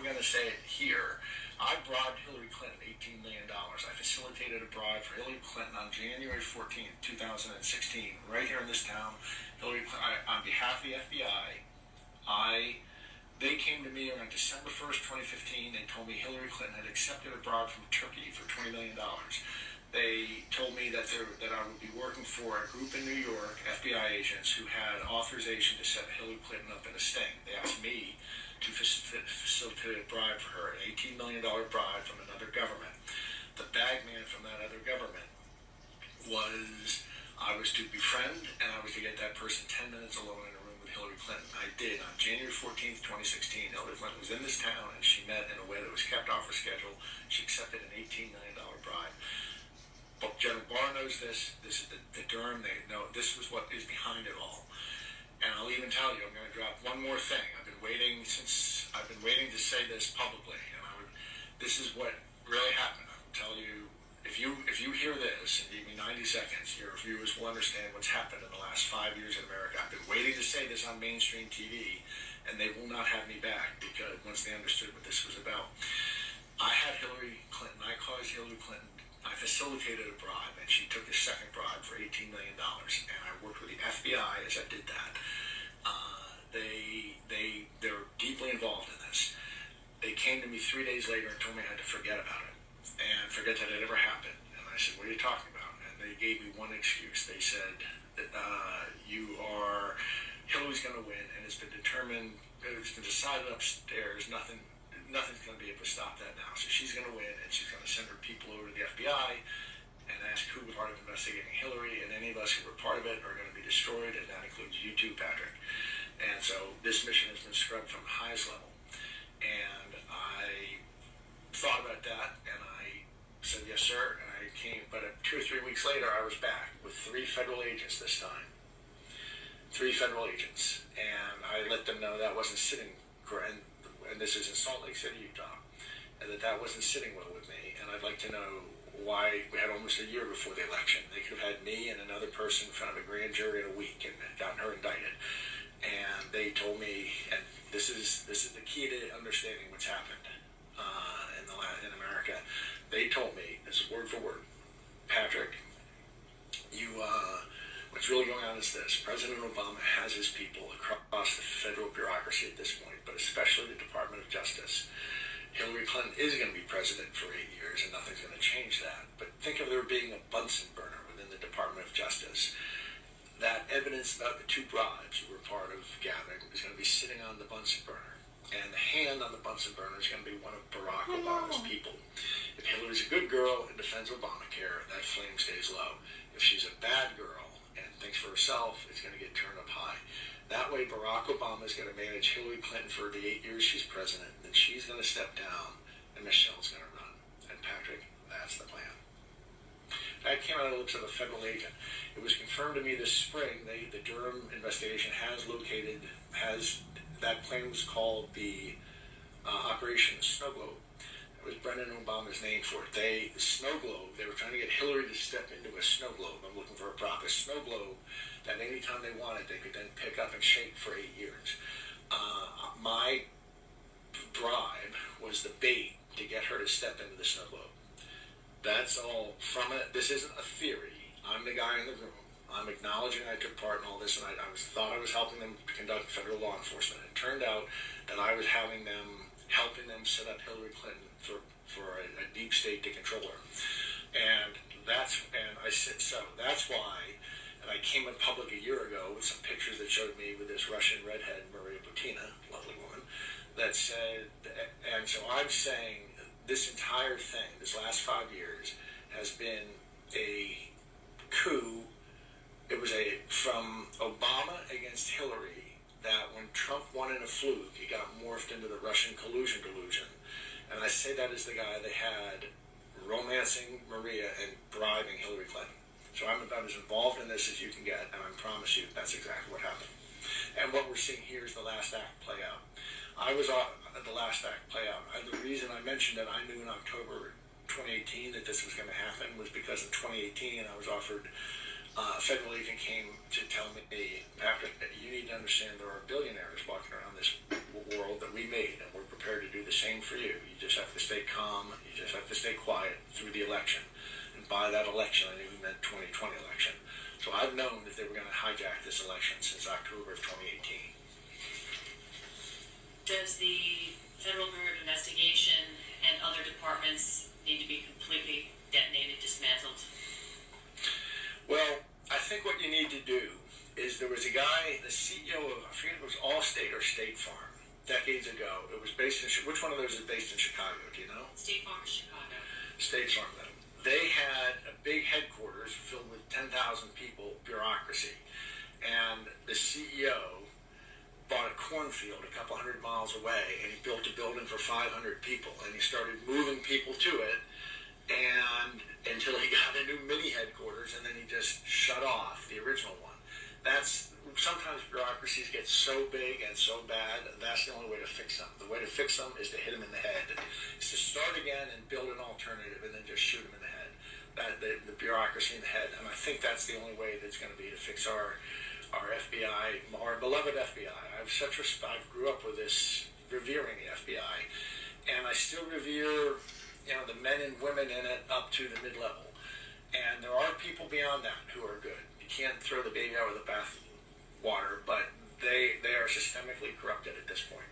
going to say it here. I bribed Hillary Clinton $18 million. I facilitated a bribe for Hillary Clinton on January 14th, 2016, right here in this town. Hillary Clinton, on behalf of the FBI, they came to me on December 1st, 2015. They told me Hillary Clinton had accepted a bribe from Turkey for $20 million. They told me that I would be working for a group in New York, FBI agents, who had authorization to set Hillary Clinton up in a sting. They asked me to facilitate a bribe for her, an $18 million bribe from another government. The bagman from that other government was, I was to befriend, and I was to get that person 10 minutes alone in a room with Hillary Clinton. I did. On January 14th, 2016, Hillary Clinton was in this town, and she met in a way that was kept off her schedule. She accepted an $18 million bribe. But General Barr knows this. This is the Durham. They know this was what is behind it all. And I'll even tell you, I'm going to drop one more thing. I've been waiting to say this publicly, and this is what really happened. I'll tell you, if you hear this and give me 90 seconds, your viewers will understand what's happened in the last 5 years in America. I've been waiting to say this on mainstream TV, and they will not have me back, because once they understood what this was about. I had Hillary Clinton. I caused Hillary Clinton. I facilitated a bribe, and she took the second bribe for $18 million, and I worked with the FBI as I did that. They're deeply involved in this. They came to me 3 days later and told me I had to forget about it, and forget that it ever happened. And I said, what are you talking about? And they gave me one excuse. They said that Hillary's going to win, and it's been decided upstairs, nothing's going to be able to stop that now. So she's going to win, and she's going to send her people over to the FBI and ask who was part of investigating Hillary, and any of us who were part of it are going to be destroyed, and that includes you too, Patrick. And so this mission has been scrubbed from the highest level. And I thought about that, and I said, yes, sir, and I came. But 2 or 3 weeks later, I was back with 3 federal agents this time. 3 federal agents. And I let them know that wasn't sitting, and this is in Salt Lake City, Utah, and that wasn't sitting well with me. And I'd like to know why we had almost a year before the election. They could have had me and another person in front of a grand jury in a week and gotten her indicted. And they told me, and this is the key to understanding what's happened in America. They told me, this is word for word, Patrick, what's really going on is this. President Obama has his people across the federal bureaucracy at this point, but especially the Department of Justice. Hillary Clinton is going to be president for 8 years, and nothing's going to change that. But think of there being a Bunsen burner within the Department of Justice. That evidence about the 2 bribes you were part of gathering is going to be sitting on the Bunsen burner. And the hand on the Bunsen burner is going to be one of Barack Obama's people. If Hillary's a good girl and defends Obamacare, that flame stays low. If she's a bad girl and thinks for herself, it's going to get turned up high. That way, Barack Obama is going to manage Hillary Clinton for the 8 years she's president, then she's going to step down, and Michelle's going to run. And Patrick, that's the plan. That came out of the lips of a federal agent. It was confirmed to me this spring. The Durham investigation has that plane was called the Operation Snow Globe. It was Brendan Obama's name for it. Snow Globe, they were trying to get Hillary to step into a snow globe. I'm looking for a prop, a snow globe that anytime they wanted, they could then pick up and shake for 8 years. My bribe was the bait to get her to step into the snow globe. That's all from it. This isn't a theory. I'm the guy in the room. I'm acknowledging I took part in all this, and I thought I was helping them conduct federal law enforcement. It turned out that I was helping them set up Hillary Clinton for a deep state to control her. And that's why, and I came in public a year ago with some pictures that showed me with this Russian redhead, Maria Butina, lovely woman, that said, and so I'm saying this entire thing, this last 5 years, has been a coup. It was from Obama against Hillary, that when Trump won in a fluke, he got morphed into the Russian collusion delusion. And I say that as the guy they had romancing Maria and bribing Hillary Clinton. So I'm about as involved in this as you can get, and I promise you that's exactly what happened. And what we're seeing here is the last act play out. I was at the last act play out. The reason I mentioned that I knew in October 2018 that this was going to happen was because in 2018 I was offered, a federal agent came to tell me, Patrick, you need to understand there are billionaires walking around this world that we made, and we're prepared to do the same for you. You just have to stay calm. You just have to stay quiet through the election. And by that election, I knew we meant 2020 election. So I've known that they were going to hijack this election since October of 2018. Does the Federal Bureau of Investigation and other departments need to be completely detonated, dismantled? Well, I think what you need to do is there was a guy, the CEO of, I forget if it was Allstate or State Farm, decades ago. It was based in, which one of those is based in Chicago, do you know? State Farm, Chicago. State Farm, though. They had a big headquarters filled with 10,000 people, bureaucracy. And the CEO bought a cornfield a couple hundred miles away, and he built a building for 500 people, and he started moving people to it, and until he got a new mini headquarters, and then he just shut off the original one. That's sometimes bureaucracies get so big and so bad. That's the only way to fix them. The way to fix them is to hit them in the head. Is to start again and build an alternative, and then just shoot them in the head. The bureaucracy in the head, and I think that's the only way that's going to be to fix our FBI, our beloved FBI. I have such respect. I grew up with this, revering the FBI, and I still revere, the men and women in it up to the mid-level. And there are people beyond that who are good. You can't throw the baby out with the bath water, but they are systemically corrupted at this point.